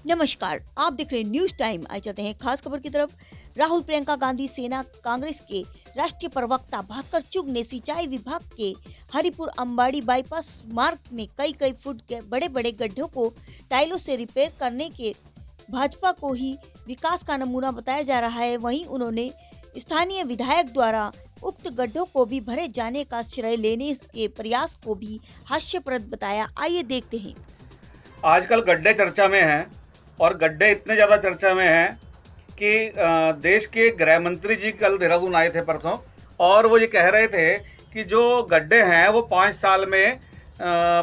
नमस्कार, आप देख रहे हैं न्यूज टाइम। आज चलते हैं खास खबर की तरफ। राहुल प्रियंका गांधी सेना कांग्रेस के राष्ट्रीय प्रवक्ता भास्कर चुग ने सिंचाई विभाग के हरिपुर अंबाड़ी बाईपास मार्ग में कई फुट के बड़े बड़े गड्ढों को टाइलों से रिपेयर करने के भाजपा को ही विकास का नमूना बताया जा रहा है। वहीं उन्होंने स्थानीय विधायक द्वारा उक्त गड्ढों को भी भरे जाने का श्रेय लेने के प्रयास को भी हास्यप्रद बताया। आइए देखते हैं। आजकल गड्ढे चर्चा में हैं और गड्ढे इतने ज़्यादा चर्चा में हैं कि देश के गृह मंत्री जी कल देहरादून आए थे परसों, और वो ये कह रहे थे कि जो गड्ढे हैं वो 5 साल में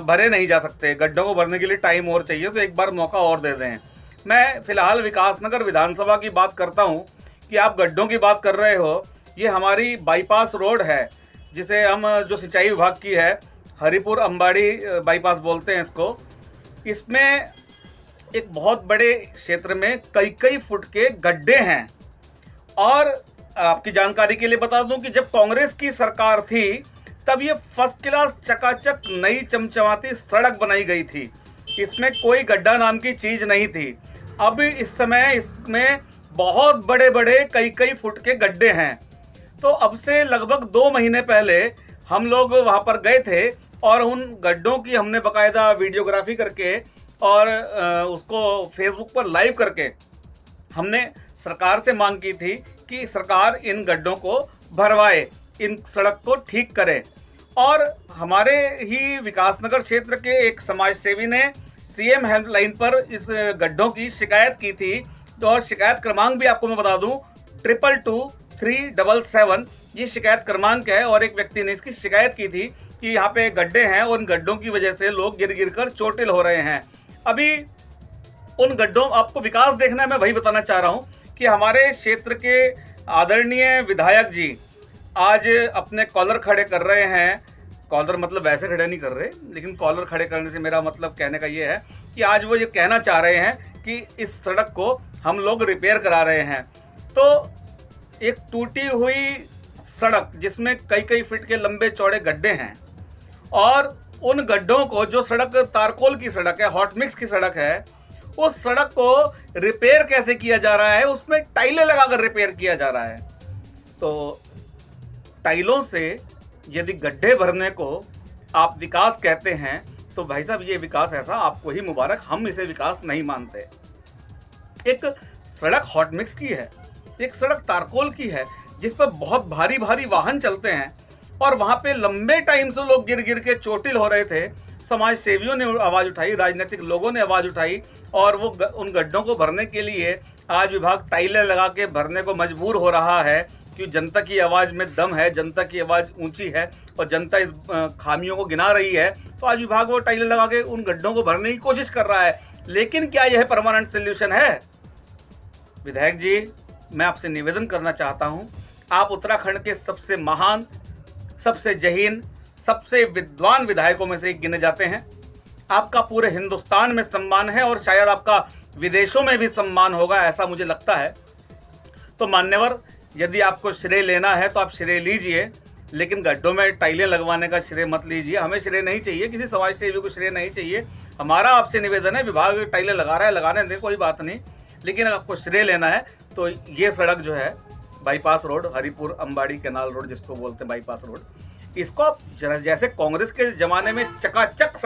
भरे नहीं जा सकते, गड्ढों को भरने के लिए टाइम और चाहिए, तो एक बार मौका और दे दें। मैं फ़िलहाल विकासनगर विधानसभा की बात करता हूँ कि आप गड्ढों की बात कर रहे हो। ये हमारी बाईपास रोड है जिसे हम जो सिंचाई विभाग की है, हरिपुर अंबाड़ी बाईपास बोलते हैं इसको। इसमें एक बहुत बड़े क्षेत्र में कई फुट के गड्ढे हैं। और आपकी जानकारी के लिए बता दूं कि जब कांग्रेस की सरकार थी तब ये फर्स्ट क्लास चकाचक नई चमचमाती सड़क बनाई गई थी, इसमें कोई गड्ढा नाम की चीज नहीं थी। अब इस समय इसमें बहुत बड़े बड़े कई फुट के गड्ढे हैं। तो अब से लगभग 2 महीने पहले हम लोग वहां पर गए थे और उन गड्ढों की हमने बाकायदा वीडियोग्राफी करके और उसको फेसबुक पर लाइव करके हमने सरकार से मांग की थी कि सरकार इन गड्ढों को भरवाए, इन सड़क को ठीक करे। और हमारे ही विकासनगर क्षेत्र के एक समाज सेवी ने सीएम हेल्पलाइन पर इस गड्ढों की शिकायत की थी। तो और शिकायत क्रमांक भी आपको मैं बता दूं, 222377 ये शिकायत क्रमांक है। और एक व्यक्ति ने इसकी शिकायत की थी कि यहाँ पे गड्ढे हैं और उन गड्ढों की वजह से लोग गिर कर चोटिल हो रहे हैं। अभी उन गड्ढों, आपको विकास देखना है, मैं वही बताना चाह रहा हूं कि हमारे क्षेत्र के आदरणीय विधायक जी आज अपने कॉलर खड़े कर रहे हैं। कॉलर मतलब वैसे खड़े नहीं कर रहे, लेकिन कॉलर खड़े करने से मेरा मतलब कहने का ये है कि आज वो ये कहना चाह रहे हैं कि इस सड़क को हम लोग रिपेयर करा रहे हैं। तो एक टूटी हुई सड़क जिसमें कई फीट के लंबे चौड़े गड्ढे हैं, और उन गड्ढों को, जो सड़क तारकोल की सड़क है, हॉट मिक्स की सड़क है, उस सड़क को रिपेयर कैसे किया जा रहा है, उसमें टाइलें लगाकर रिपेयर किया जा रहा है। तो टाइलों से यदि गड्ढे भरने को आप विकास कहते हैं तो भाई साहब ये विकास ऐसा आपको ही मुबारक, हम इसे विकास नहीं मानते। एक सड़क हॉट मिक्स की है, एक सड़क तारकोल की है जिस पर बहुत भारी वाहन चलते हैं, और वहां पे लंबे टाइम से लोग गिर के चोटिल हो रहे थे। समाज सेवियों ने आवाज उठाई, राजनीतिक लोगों ने आवाज उठाई, और वो उन गड्ढों को भरने के लिए आज विभाग टाइलें लगा के भरने को मजबूर हो रहा है कि जनता की आवाज में दम है, जनता की आवाज ऊंची है और जनता इस खामियों को गिना रही है। तो आज विभाग वो टाइलें लगा के उन गड्ढों को भरने की कोशिश कर रहा है। लेकिन क्या यह परमानेंट सोल्यूशन है? विधायक जी, मैं आपसे निवेदन करना चाहता हूं, आप उत्तराखंड के सबसे महान, सबसे जहीन, सबसे विद्वान विधायकों में से एक गिने जाते हैं। आपका पूरे हिंदुस्तान में सम्मान है और शायद आपका विदेशों में भी सम्मान होगा, ऐसा मुझे लगता है। तो मान्यवर, यदि आपको श्रेय लेना है तो आप श्रेय लीजिए, लेकिन गड्ढों में टाइलें लगवाने का श्रेय मत लीजिए। हमें श्रेय नहीं चाहिए, किसी समाज सेवी को श्रेय नहीं चाहिए। हमारा आपसे निवेदन है, विभाग टाइलें लगा रहा है, लगाने दें, कोई बात नहीं, लेकिन अगर आपको श्रेय लेना है तो ये सड़क जो है bypass road, Haripur अंबाड़ी canal road जिसको बोलते हैं बाईपास रोड, इसको आप जैसे कांग्रेस के जमाने में चकाचक